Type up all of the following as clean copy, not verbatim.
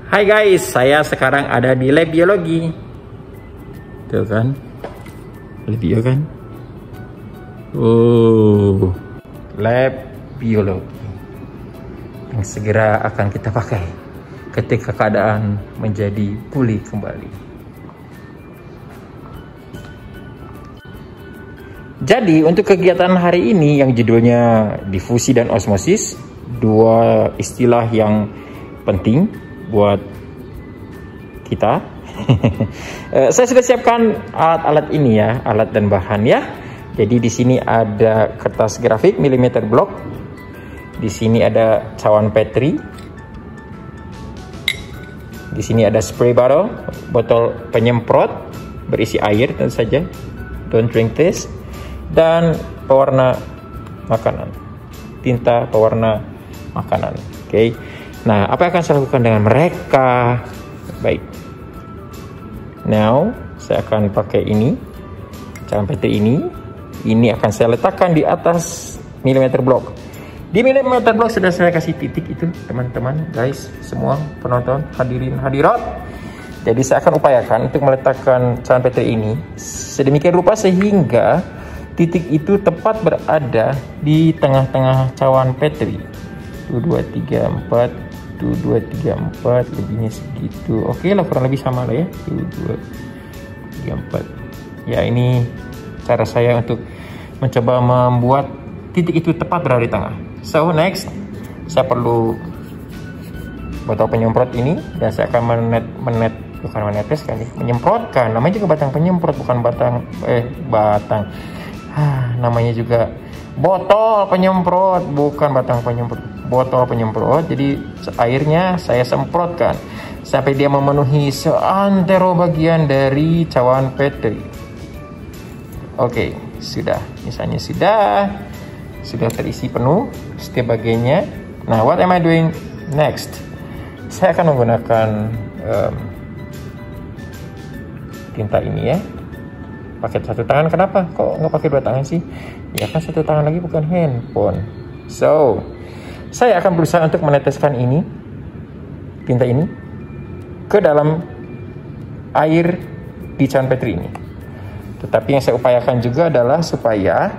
Hai guys, saya sekarang ada di lab biologi. Tuh kan, lab bio kan? Oh, lab biologi yang segera akan kita pakai ketika keadaan menjadi pulih kembali. Jadi untuk kegiatan hari ini yang judulnya difusi dan osmosis, dua istilah yang penting buat kita. Saya sudah siapkan alat-alat ini ya, alat dan bahan ya. Jadi di sini ada kertas grafik milimeter block. Di sini ada cawan Petri. Di sini ada spray bottle, botol penyemprot berisi air tentu saja. Don't drink this. Dan pewarna makanan, tinta pewarna makanan. Oke. Nah, apa yang akan saya lakukan dengan mereka? Baik. Now, saya akan pakai ini, cawan Petri ini. Ini akan saya letakkan di atas milimeter block. Di milimeter block sudah saya kasih titik itu, teman-teman, guys, semua penonton, hadirin hadirat. Jadi saya akan upayakan untuk meletakkan cawan Petri ini sedemikian rupa sehingga titik itu tepat berada di tengah-tengah cawan Petri. 1, 2, 3, 4. 1, 2, 3, 4. Lebihnya segitu. Oke lah, kurang lebih sama lah ya. 1, 2, 3, 4. Ya, ini cara saya untuk mencoba membuat titik itu tepat berada di tengah. So next, saya perlu botol penyemprot ini dan saya akan menyemprotkan. Namanya juga batang penyemprot, bukan namanya juga botol penyemprot, bukan batang penyemprot, botol penyemprot. Jadi airnya saya semprotkan sampai dia memenuhi seantero bagian dari cawan Petri. Oke, sudah, misalnya sudah terisi penuh setiap bagiannya. Nah, what am I doing next? Saya akan menggunakan tinta ini ya. Pakai satu tangan, kenapa? Kok nggak pakai dua tangan sih? Ya kan satu tangan lagi bukan handphone. So, saya akan berusaha untuk meneteskan ini, tinta ini, ke dalam air di cawan Petri ini. Tetapi yang saya upayakan juga adalah supaya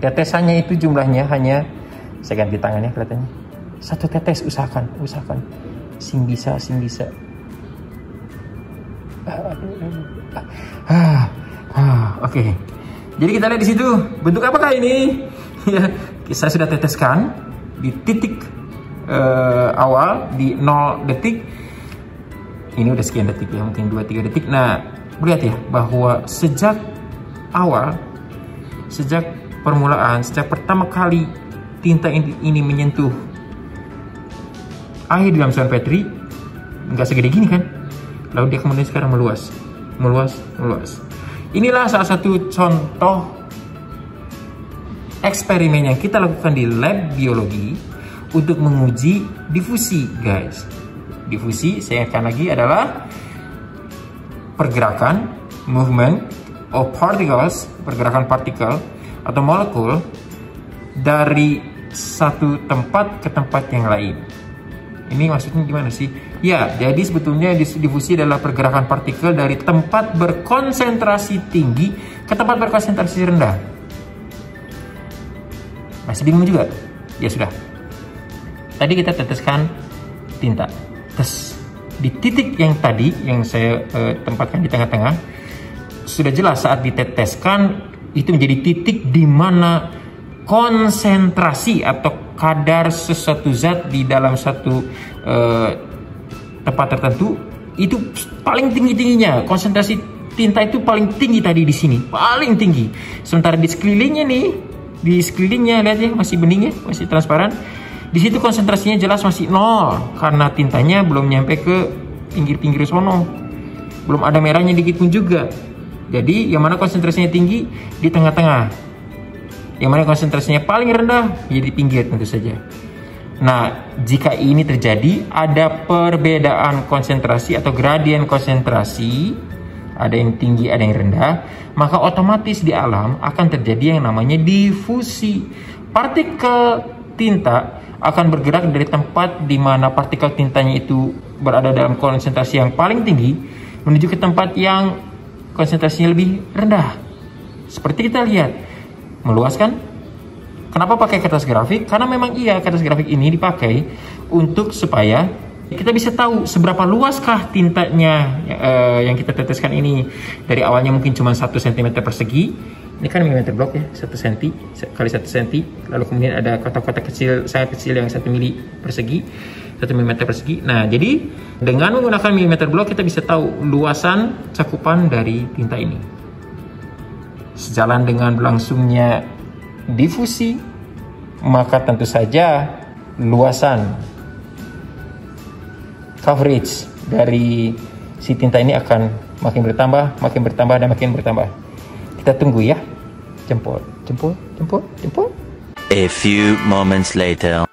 tetesannya itu jumlahnya hanya, saya ganti tangannya kelihatannya, satu tetes, usahakan. Sing bisa. Oke. Jadi kita lihat di situ bentuk apakah ini? Ya, saya sudah teteskan di titik awal di 0 detik. Ini udah sekian detik ya, mungkin 2-3 detik. Nah, lihat ya bahwa sejak awal, sejak permulaan, sejak pertama kali tinta ini menyentuh air di dalam cawan Petri, nggak segede gini kan? Lalu dia kemudian sekarang meluas. Inilah salah satu contoh eksperimen yang kita lakukan di lab biologi untuk menguji difusi, guys. Difusi, saya ingatkan lagi, adalah pergerakan, movement of particles, pergerakan partikel atau molekul dari satu tempat ke tempat yang lain. Ini maksudnya gimana sih? Ya, jadi sebetulnya difusi adalah pergerakan partikel dari tempat berkonsentrasi tinggi ke tempat berkonsentrasi rendah. Masih bingung juga? Ya sudah. Tadi kita teteskan tinta. Di titik yang tadi, yang saya tempatkan di tengah-tengah, sudah jelas saat diteteskan itu menjadi titik di mana konsentrasi atau kadar sesuatu zat di dalam satu tempat tertentu itu paling tingginya. Konsentrasi tinta itu paling tinggi tadi di sini, paling tinggi. Sementara di sekelilingnya nih, di sekelilingnya lihat ya, masih bening ya, masih transparan. Di situ konsentrasinya jelas masih 0 karena tintanya belum nyampe ke pinggir-pinggir sono. Belum ada merahnya dikit pun juga. Jadi yang mana konsentrasinya tinggi di tengah-tengah. Yang mana konsentrasinya paling rendah ya di pinggir tentu saja. Nah, jika ini terjadi, ada perbedaan konsentrasi atau gradien konsentrasi, ada yang tinggi, ada yang rendah, maka otomatis di alam akan terjadi yang namanya difusi. Partikel tinta akan bergerak dari tempat di mana partikel tintanya itu berada dalam konsentrasi yang paling tinggi menuju ke tempat yang konsentrasinya lebih rendah. Seperti kita lihat, meluas kan? Kenapa pakai kertas grafik? Karena memang iya, kertas grafik ini dipakai untuk supaya kita bisa tahu seberapa luaskah tintanya yang kita teteskan ini. Dari awalnya mungkin cuma 1 cm persegi. Ini kan milimeter blok ya, 1 cm kali 1 cm. Lalu kemudian ada kotak-kotak kecil, sangat kecil yang 1 mili persegi, 1 mm persegi. Nah, jadi dengan menggunakan milimeter blok kita bisa tahu luasan cakupan dari tinta ini. Sejalan dengan berlangsungnya difusi, maka tentu saja luasan coverage dari si tinta ini akan makin bertambah, dan makin bertambah. Kita tunggu ya. Jempol. A few moments later.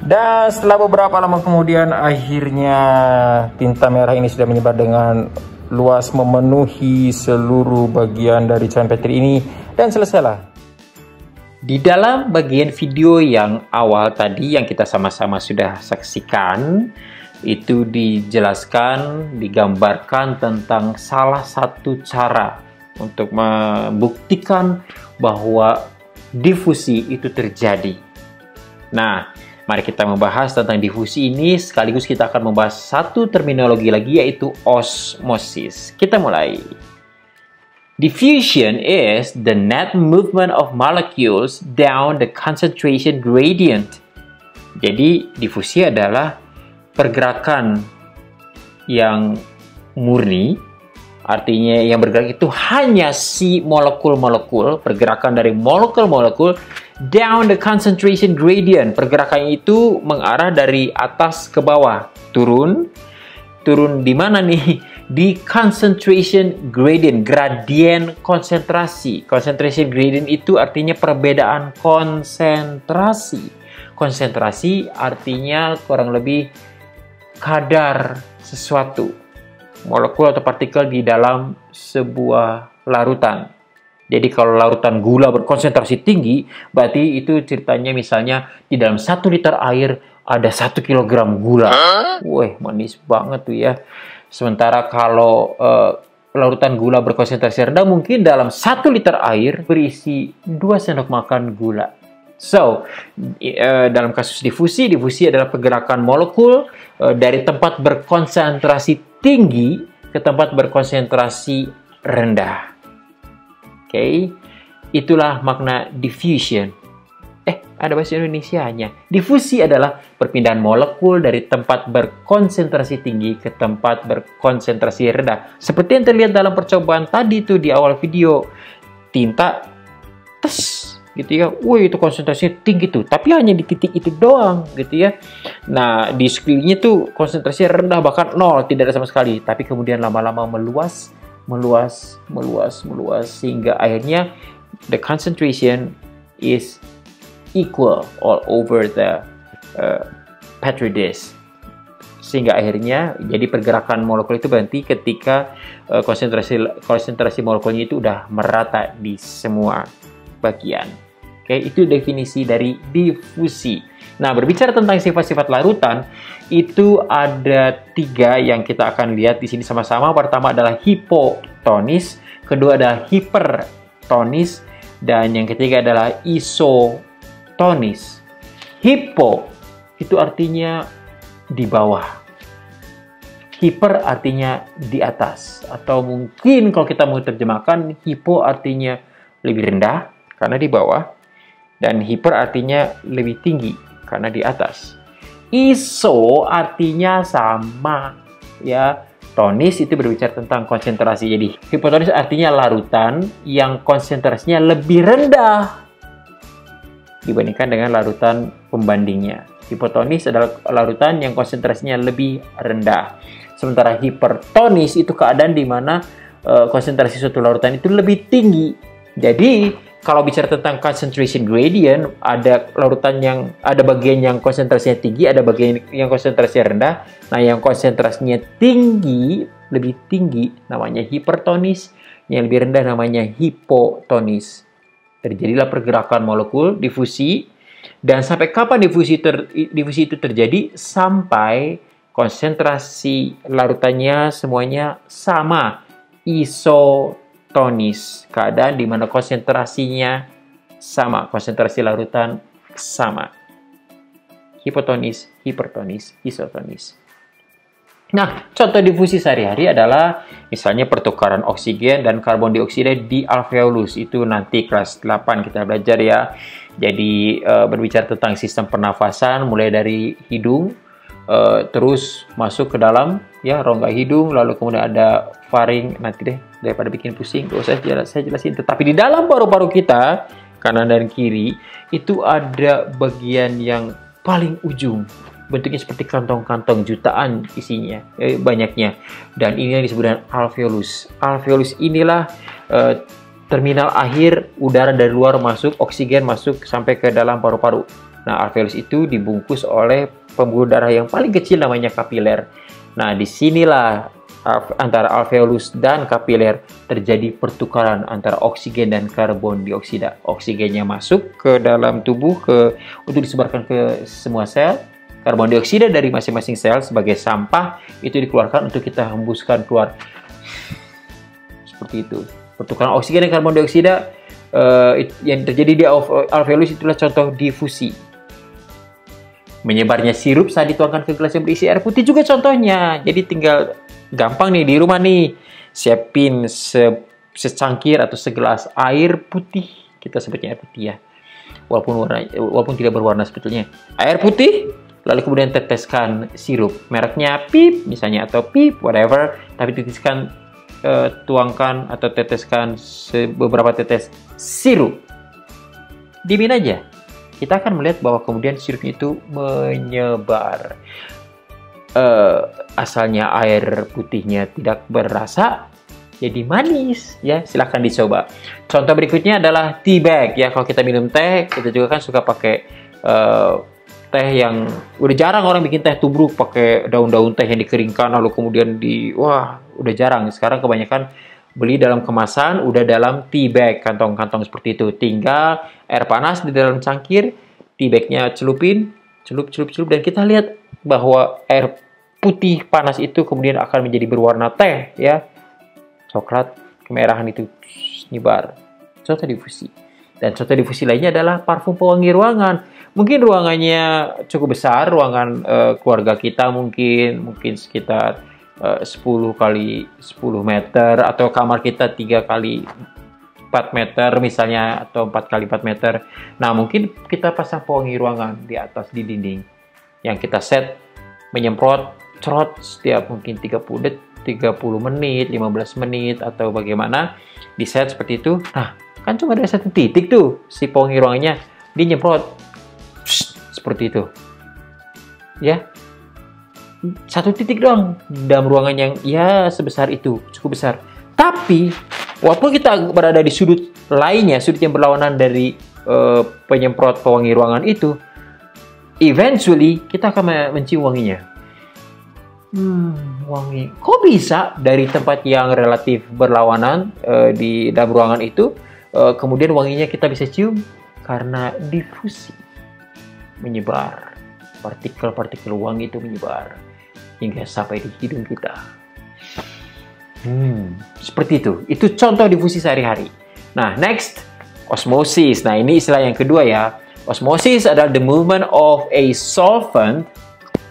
Dan setelah beberapa lama kemudian, akhirnya tinta merah ini sudah menyebar dengan luas memenuhi seluruh bagian dari cawan Petri ini, dan selesailah. Di dalam bagian video yang awal tadi yang kita sama-sama sudah saksikan, itu dijelaskan, digambarkan tentang salah satu cara untuk membuktikan bahwa difusi itu terjadi. Nah, mari kita membahas tentang difusi ini, sekaligus kita akan membahas satu terminologi lagi, yaitu osmosis. Kita mulai. Diffusion is the net movement of molecules down the concentration gradient. Jadi, difusi adalah pergerakan yang murni, artinya yang bergerak itu hanya si molekul-molekul, pergerakan dari molekul-molekul down the concentration gradient. Pergerakannya itu mengarah dari atas ke bawah, turun di mana nih? Di concentration gradient, gradien konsentrasi. Concentration gradient itu artinya perbedaan konsentrasi. Konsentrasi artinya kurang lebih kadar sesuatu, molekul atau partikel di dalam sebuah larutan. Jadi kalau larutan gula berkonsentrasi tinggi, berarti itu ceritanya misalnya di dalam 1 liter air ada 1 kilogram gula. Wih, manis banget tuh ya. Sementara kalau larutan gula berkonsentrasi rendah, mungkin dalam 1 liter air berisi 2 sendok makan gula. So, dalam kasus difusi adalah pergerakan molekul dari tempat berkonsentrasi tinggi ke tempat berkonsentrasi rendah. Oke, itulah makna diffusion. Ada bahasa Indonesianya. Difusi adalah perpindahan molekul dari tempat berkonsentrasi tinggi ke tempat berkonsentrasi rendah. Seperti yang terlihat dalam percobaan tadi tuh di awal video. Tinta, gitu ya, wih itu konsentrasinya tinggi tuh, tapi hanya di titik itu doang gitu ya. Nah, di sekelilingnya tuh konsentrasinya rendah, bahkan 0, tidak ada sama sekali. Tapi kemudian lama-lama meluas sehingga akhirnya the concentration is equal all over the Petri dish. Sehingga akhirnya jadi pergerakan molekul itu berhenti ketika konsentrasi molekulnya itu udah merata di semua bagian. Oke, itu definisi dari difusi. Nah, berbicara tentang sifat-sifat larutan, itu ada 3 yang kita akan lihat di sini sama-sama. Pertama adalah hipotonis, kedua adalah hipertonis, dan yang ketiga adalah isotonis. Hipo itu artinya di bawah. Hiper artinya di atas. Atau mungkin kalau kita mau terjemahkan, hipo artinya lebih rendah karena di bawah. Dan hiper artinya lebih tinggi karena di atas. Iso artinya sama, ya. Tonis itu berbicara tentang konsentrasi. Jadi hipotonis artinya larutan yang konsentrasinya lebih rendah dibandingkan dengan larutan pembandingnya. Hipotonis adalah larutan yang konsentrasinya lebih rendah. Sementara hipertonis itu keadaan di mana konsentrasi suatu larutan itu lebih tinggi. Jadi kalau bicara tentang concentration gradient, ada bagian yang konsentrasinya tinggi, ada bagian yang konsentrasinya rendah. Nah, yang konsentrasinya tinggi, lebih tinggi, namanya hipertonis. Yang lebih rendah namanya hipotonis. Terjadilah pergerakan molekul, difusi, Dan sampai kapan difusi itu terjadi? Sampai konsentrasi larutannya semuanya sama, isotonis. Keadaan di mana konsentrasinya sama, konsentrasi larutan sama. Hipotonis, hipertonis, isotonis. Nah, contoh difusi sehari-hari adalah misalnya pertukaran oksigen dan karbon dioksida di alveolus. Itu nanti kelas 8 kita belajar ya. Jadi berbicara tentang sistem pernafasan mulai dari hidung terus masuk ke dalam ya rongga hidung, lalu kemudian ada faring. Nanti deh, daripada bikin pusing gak usah saya jelasin. Tetapi di dalam paru-paru kita kanan dan kiri itu ada bagian yang paling ujung. Bentuknya seperti kantong-kantong, jutaan isinya, banyaknya. Dan ini yang disebut dengan alveolus. Alveolus inilah terminal akhir udara dari luar masuk, oksigen masuk sampai ke dalam paru-paru. Nah, alveolus itu dibungkus oleh pembuluh darah yang paling kecil namanya kapiler. Nah, disinilah antara alveolus dan kapiler terjadi pertukaran antara oksigen dan karbon dioksida. Oksigennya masuk ke dalam tubuh untuk disebarkan ke semua sel. Karbon dioksida dari masing-masing sel sebagai sampah itu dikeluarkan untuk kita hembuskan keluar. Seperti itu. Pertukaran oksigen dan karbon dioksida yang terjadi di alveolus itulah contoh difusi. Menyebarnya sirup saat dituangkan ke gelas yang berisi air putih juga contohnya. Jadi tinggal gampang nih di rumah nih. Siapin secangkir atau segelas air putih. Kita sebutnya air putih ya. Walaupun tidak berwarna sebetulnya. Air putih, lalu kemudian teteskan sirup. Mereknya Pip misalnya atau Pip whatever, tapi tuangkan atau teteskan beberapa tetes sirup. Dimin aja. Kita akan melihat bahwa kemudian sirupnya itu menyebar. Asalnya air putihnya tidak berrasa, jadi manis ya. Silahkan dicoba. Contoh berikutnya adalah tea bag ya. Kalau kita minum teh, kita juga kan suka pakai teh yang udah jarang orang bikin teh tubruk pakai daun-daun teh yang dikeringkan lalu kemudian udah jarang. Sekarang kebanyakan beli dalam kemasan, udah dalam tea bag, kantong-kantong seperti itu. Tinggal air panas di dalam cangkir, tea bagnya celupin, celup, dan kita lihat bahwa air putih panas itu kemudian akan menjadi berwarna teh, ya. Coklat, kemerahan itu nyebar. Contoh difusi. Dan contoh difusi lainnya adalah parfum pewangi ruangan. Mungkin ruangannya cukup besar, ruangan keluarga kita mungkin sekitar 10 kali 10 meter atau kamar kita 3 kali 4 meter misalnya atau 4 kali 4 meter. Nah, mungkin kita pasang pewangi ruangan di atas di dinding yang kita set menyemprot cerot setiap mungkin 30 menit, 15 menit atau bagaimana di set seperti itu. Nah, kan cuma ada satu titik tuh si pewangi ruangannya, dia nyemprot seperti itu. Ya. Satu titik doang dalam ruangan yang ya sebesar itu, cukup besar. Tapi walaupun kita berada di sudut lainnya, sudut yang berlawanan dari penyemprot pewangi ruangan itu, eventually kita akan mencium wanginya. Wangi. Kok bisa dari tempat yang relatif berlawanan di dalam ruangan itu, kemudian wanginya kita bisa cium? Karena difusi menyebar. Partikel-partikel wangi itu menyebar hingga sampai di hidung kita. Seperti itu. Itu contoh difusi sehari-hari. Nah, next, osmosis. Nah, ini istilah yang kedua ya. Osmosis adalah the movement of a solvent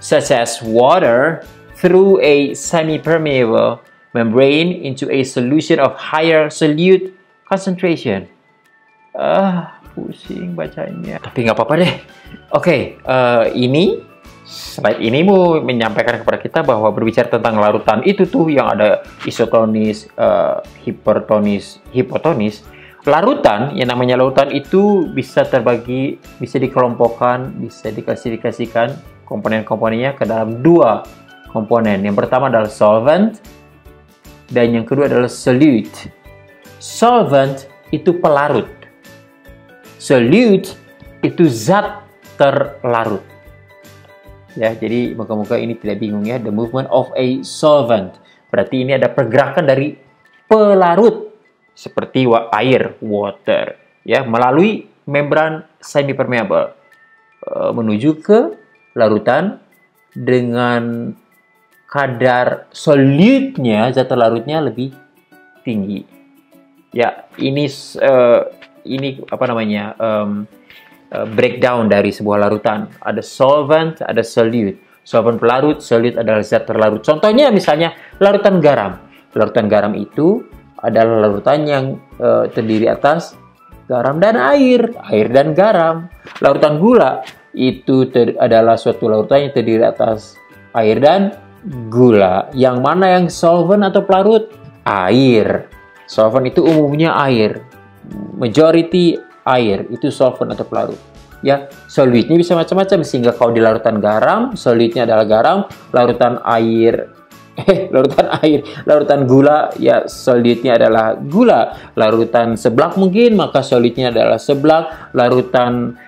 such as water through a semi-permeable membrane into a solution of higher solute concentration. Pusing bacanya. Tapi nggak apa-apa deh. Oke, ini slide ini mau menyampaikan kepada kita bahwa berbicara tentang larutan itu tuh yang ada isotonis, hipertonis, hipotonis. Larutan, yang namanya larutan itu bisa terbagi, bisa dikelompokkan, bisa diklasifikasikan komponen-komponennya ke dalam dua komponen. Yang pertama adalah solvent dan yang kedua adalah solute. Solvent itu pelarut. Solute itu zat terlarut. Ya, jadi moga-moga ini tidak bingung ya. The movement of a solvent. Berarti ini ada pergerakan dari pelarut seperti air, water, ya, melalui membran semi-permeable. menuju ke larutan dengan kadar solutnya, zat terlarutnya lebih tinggi. Ya, ini apa namanya, breakdown dari sebuah larutan. Ada solvent, ada solute. Solvent pelarut, solute adalah zat terlarut. Contohnya misalnya larutan garam. Larutan garam itu adalah larutan yang terdiri atas garam dan air dan garam. Larutan gula itu adalah suatu larutan yang terdiri atas air dan gula. Yang mana yang solvent atau pelarut? Air. Solvent itu umumnya air. Majority air itu solvent atau pelarut. Ya, solutnya bisa macam-macam, sehingga kalau di larutan garam, solutnya adalah garam. Larutan air, larutan gula, ya solutnya adalah gula. Larutan seblak mungkin, maka solutnya adalah seblak. Larutan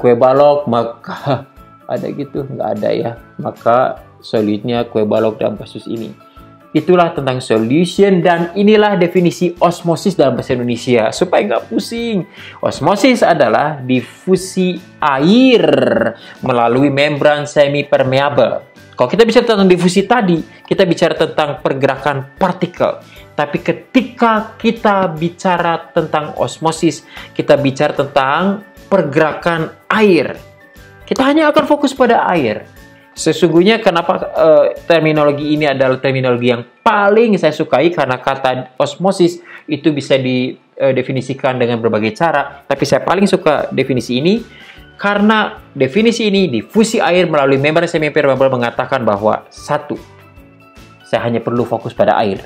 kue balok, maka ada gitu, nggak ada ya. Maka solutnya kue balok dalam kasus ini. Itulah tentang solution, dan inilah definisi osmosis dalam bahasa Indonesia supaya nggak pusing. Osmosis adalah difusi air melalui membran semi-permeable. Kalau kita bicara tentang difusi tadi, kita bicara tentang pergerakan partikel. Tapi ketika kita bicara tentang osmosis, kita bicara tentang pergerakan air. Kita hanya akan fokus pada air. Sesungguhnya kenapa terminologi ini adalah terminologi yang paling saya sukai, karena kata osmosis itu bisa didefinisikan dengan berbagai cara, tapi saya paling suka definisi ini karena definisi ini, difusi air melalui membran semi-permeable, mengatakan bahwa satu, saya hanya perlu fokus pada air.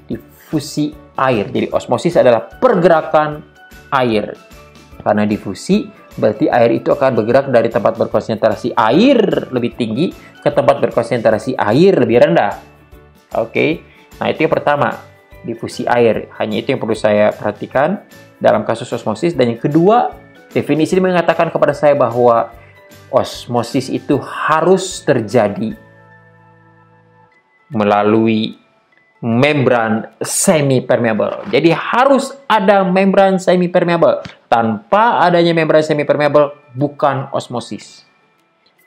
Difusi air, jadi osmosis adalah pergerakan air. Karena difusi berarti air itu akan bergerak dari tempat berkonsentrasi air lebih tinggi ke tempat berkonsentrasi air lebih rendah. Oke, nah itu yang pertama, difusi air. Hanya itu yang perlu saya perhatikan dalam kasus osmosis. Dan yang kedua, definisi ini mengatakan kepada saya bahwa osmosis itu harus terjadi melalui membran semi-permeable. Jadi harus ada membran semi-permeable. Tanpa adanya membran semi-permeable, bukan osmosis.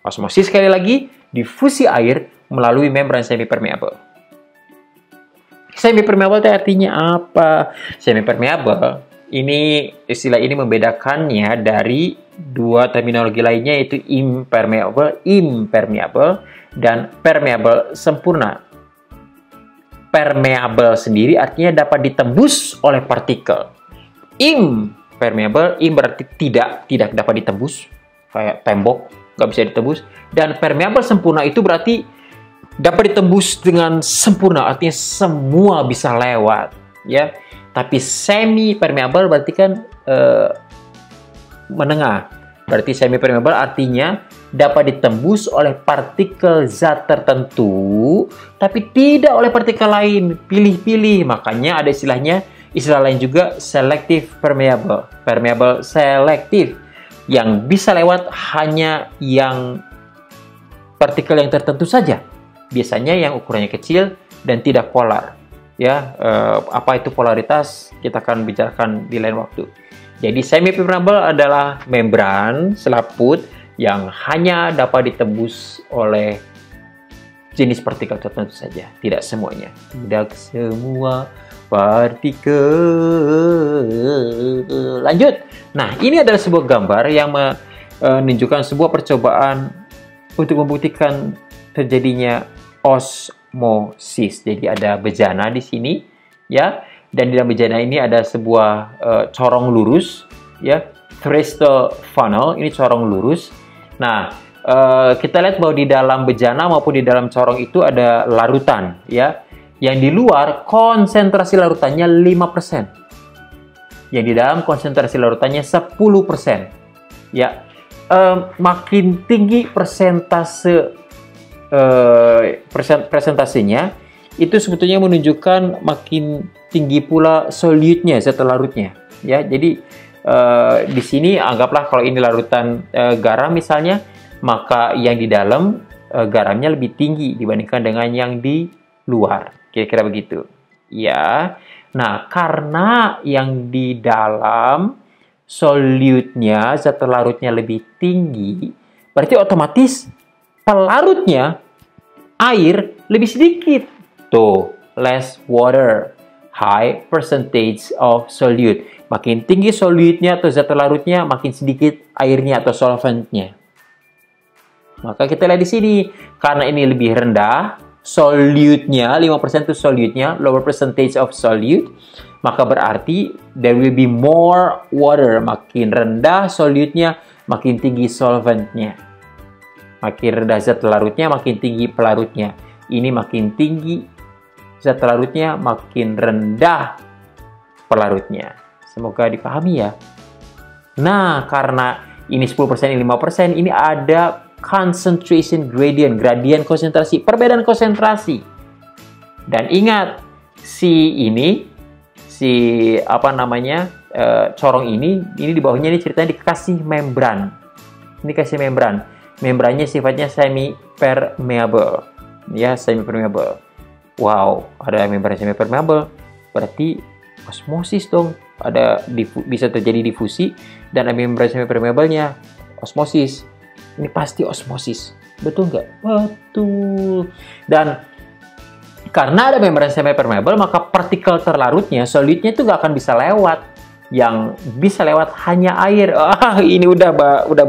Osmosis, sekali lagi, difusi air melalui membran semi-permeable. Semi-permeable itu artinya apa? Semi-permeable, istilah ini membedakannya dari dua terminologi lainnya, yaitu impermeable dan permeable sempurna. Permeable sendiri artinya dapat ditembus oleh partikel. Impermeable, berarti tidak dapat ditembus, kayak tembok nggak bisa ditembus. Dan permeable sempurna itu berarti dapat ditembus dengan sempurna, artinya semua bisa lewat, ya. Tapi semi permeable berarti kan menengah. Berarti semi permeable artinya dapat ditembus oleh partikel zat tertentu, tapi tidak oleh partikel lain. Pilih-pilih. Makanya ada istilah lain juga, selective permeable. Permeable selektif, yang bisa lewat hanya yang partikel yang tertentu saja. Biasanya yang ukurannya kecil dan tidak polar. Ya, apa itu polaritas? Kita akan bicarakan di lain waktu. Jadi semi permeable adalah membran selaput yang hanya dapat ditembus oleh jenis partikel tertentu saja, tidak semuanya. Tidak semua partikel. Lanjut. Nah, ini adalah sebuah gambar yang menunjukkan sebuah percobaan untuk membuktikan terjadinya osmosis. Jadi ada bejana di sini, ya. Dan di dalam bejana ini ada sebuah corong lurus, ya. Crystal funnel, ini corong lurus. Nah, kita lihat bahwa di dalam bejana maupun di dalam corong itu ada larutan, ya. Yang di luar konsentrasi larutannya 5%. Yang di dalam konsentrasi larutannya 10%. Ya, makin tinggi presentasenya, itu sebetulnya menunjukkan makin tinggi pula solutnya, zat larutnya. Ya, jadi di sini anggaplah kalau ini larutan garam misalnya, maka yang di dalam garamnya lebih tinggi dibandingkan dengan yang di luar. Kira-kira begitu. Ya. Nah, karena yang di dalam solutnya, zat larutnya lebih tinggi, berarti otomatis pelarutnya, air, lebih sedikit. Tuh, less water, high percentage of solute. Makin tinggi solutnya atau zat larutnya, makin sedikit airnya atau solventnya. Maka kita lihat di sini, karena ini lebih rendah, solute-nya, 5% itu solute-nya, lower percentage of solute, maka berarti there will be more water. Makin rendah solute-nya, makin tinggi solvent-nya. Makin rendah zat larutnya, makin tinggi pelarutnya. Ini makin tinggi zat larutnya, makin rendah pelarutnya. Semoga dipahami ya. Nah, karena ini 10%, ini 5%, ini ada concentration gradient, gradien konsentrasi, perbedaan konsentrasi. Dan ingat, corong ini di bawahnya ini ceritanya dikasih membran. Ini kasih membran. Membrannya sifatnya semi permeable. Ya, semi permeable. Wow, ada membran semi permeable. Berarti osmosis dong. Bisa terjadi difusi dan ada membran semi permeable-nya osmosis. Ini pasti osmosis. Betul nggak? Betul. Dan karena ada membran semi-permeable, maka partikel terlarutnya, solutnya itu nggak akan bisa lewat. Yang bisa lewat hanya air. Ini udah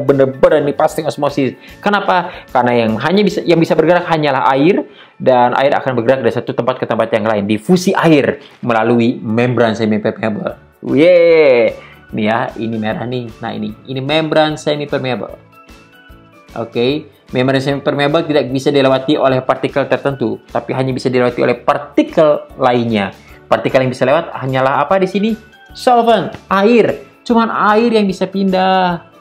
bener-bener nih pasti osmosis. Kenapa? Karena yang bisa bergerak hanyalah air, dan air akan bergerak dari satu tempat ke tempat yang lain. Difusi air melalui membran semi-permeable. Yeay. Nih ya, ini merah nih. Nah ini membran semi-permeable. Oke, membran semi-permeable tidak bisa dilewati oleh partikel tertentu, tapi hanya bisa dilewati oleh partikel lainnya. Partikel yang bisa lewat hanyalah apa di sini? Solvent, air. Cuman air yang bisa pindah.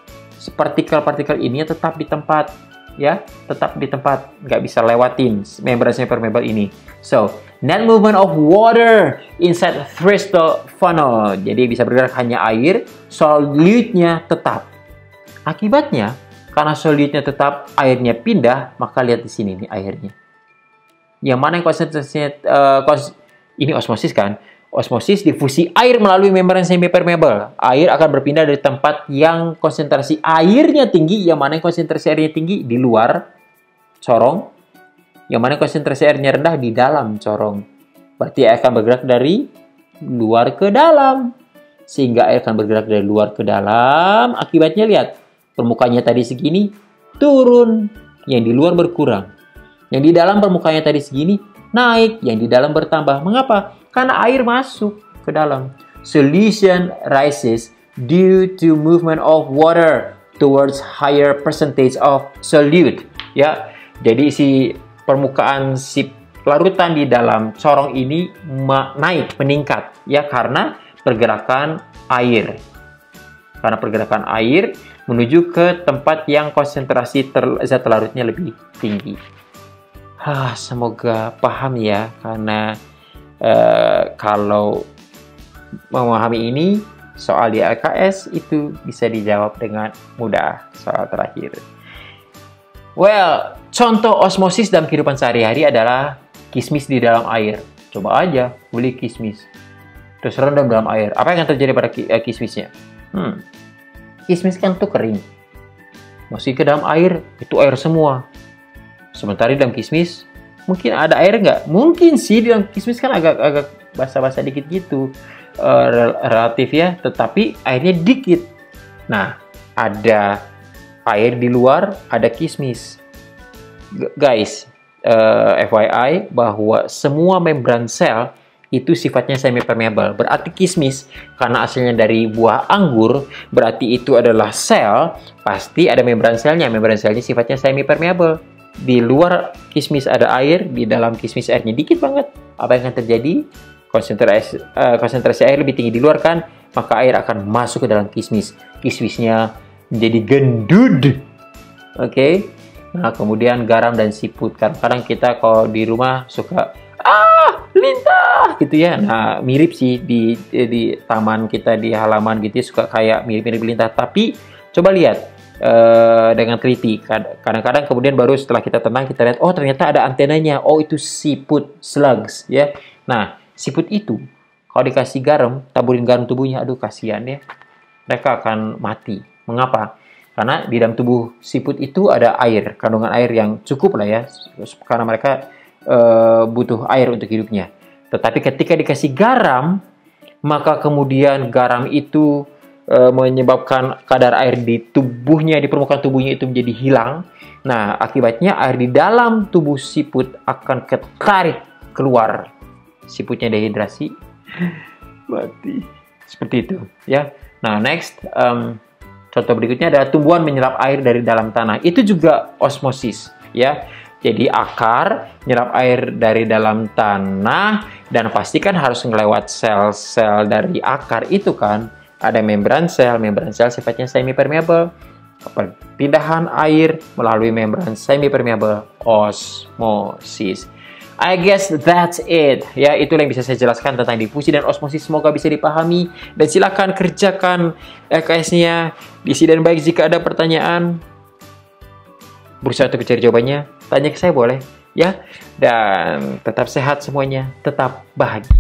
Partikel-partikel ini tetap di tempat, ya, tetap di tempat, nggak bisa lewatin membran semi-permeable ini. So, net movement of water inside crystal funnel. Jadi bisa bergerak hanya air, solute-nya tetap. Akibatnya, karena solutnya tetap, airnya pindah, maka lihat di sini nih airnya. Yang mana yang konsentrasinya, ini osmosis kan? Osmosis difusi air melalui membran semi-permeable. Air akan berpindah dari tempat yang konsentrasi airnya tinggi, yang mana yang konsentrasi airnya tinggi di luar corong, yang mana konsentrasi airnya rendah di dalam corong. Berarti air akan bergerak dari luar ke dalam. Sehingga air akan bergerak dari luar ke dalam. Akibatnya lihat. Permukaannya tadi segini, turun. Yang di luar berkurang. Yang di dalam permukaannya tadi segini, naik. Yang di dalam bertambah. Mengapa? Karena air masuk ke dalam. Solution rises due to movement of water towards higher percentage of solute. Ya, jadi permukaan larutan di dalam corong ini naik, meningkat. Ya, karena pergerakan air. Karena pergerakan air menuju ke tempat yang konsentrasi zat larutnya lebih tinggi. Semoga paham ya, karena kalau memahami ini, soal di LKS itu bisa dijawab dengan mudah. Soal terakhir. Well, contoh osmosis dalam kehidupan sehari-hari adalah kismis di dalam air. Coba aja beli kismis, terus rendam dalam air. Apa yang akan terjadi pada kismisnya? Kismis kan tuh kering. Masukin ke dalam air, itu air semua. Sementara di dalam kismis, mungkin ada air nggak? Mungkin sih, di dalam kismis kan agak basah-basah dikit gitu. Relatif ya, tetapi airnya dikit. Nah, ada air di luar, ada kismis. Guys, FYI bahwa semua membran sel itu sifatnya semi-permeable. Berarti kismis, karena asalnya dari buah anggur, berarti itu adalah sel, pasti ada membran selnya. Membran selnya sifatnya semi-permeable. Di luar kismis ada air, di dalam kismis airnya dikit banget. Apa yang akan terjadi? Konsentrasi air lebih tinggi di luar kan, maka air akan masuk ke dalam kismis. Kismisnya menjadi gendut. Oke? Nah, kemudian garam dan siput. Kadang-kadang kita kalau di rumah suka lintah gitu ya. Nah, mirip sih di taman kita, di halaman gitu ya, suka kayak mirip-mirip lintah. Tapi coba lihat dengan teliti. Kadang-kadang kemudian baru setelah kita tenang kita lihat, oh ternyata ada antenanya. Oh, itu siput, slugs ya. Nah, siput itu kalau dikasih garam, taburin garam tubuhnya, aduh kasihan ya. mereka akan mati. Mengapa? Karena di dalam tubuh siput itu ada air, kandungan air yang cukup lah ya, karena mereka butuh air untuk hidupnya. Tetapi ketika dikasih garam, maka kemudian garam itu menyebabkan kadar air di tubuhnya, di permukaan tubuhnya itu menjadi hilang. Nah, akibatnya air di dalam tubuh siput akan ketarik keluar. Siputnya dehidrasi, mati. Seperti itu, ya. Nah, next, contoh berikutnya adalah tumbuhan menyerap air dari dalam tanah. Itu juga osmosis, ya. Jadi akar menyerap air dari dalam tanah, dan pastikan harus melewat sel-sel dari akar itu kan. Ada membran sel sifatnya semi-permeable. Perpindahan air melalui membran semi-permeable, osmosis. I guess that's it. Ya, itulah yang bisa saya jelaskan tentang difusi dan osmosis. Semoga bisa dipahami. Dan silakan kerjakan LKS-nya. Diisi dan baik. Jika ada pertanyaan, berusaha untuk mencari jawabannya, tanya ke saya boleh. Ya, dan tetap sehat semuanya. Tetap bahagia.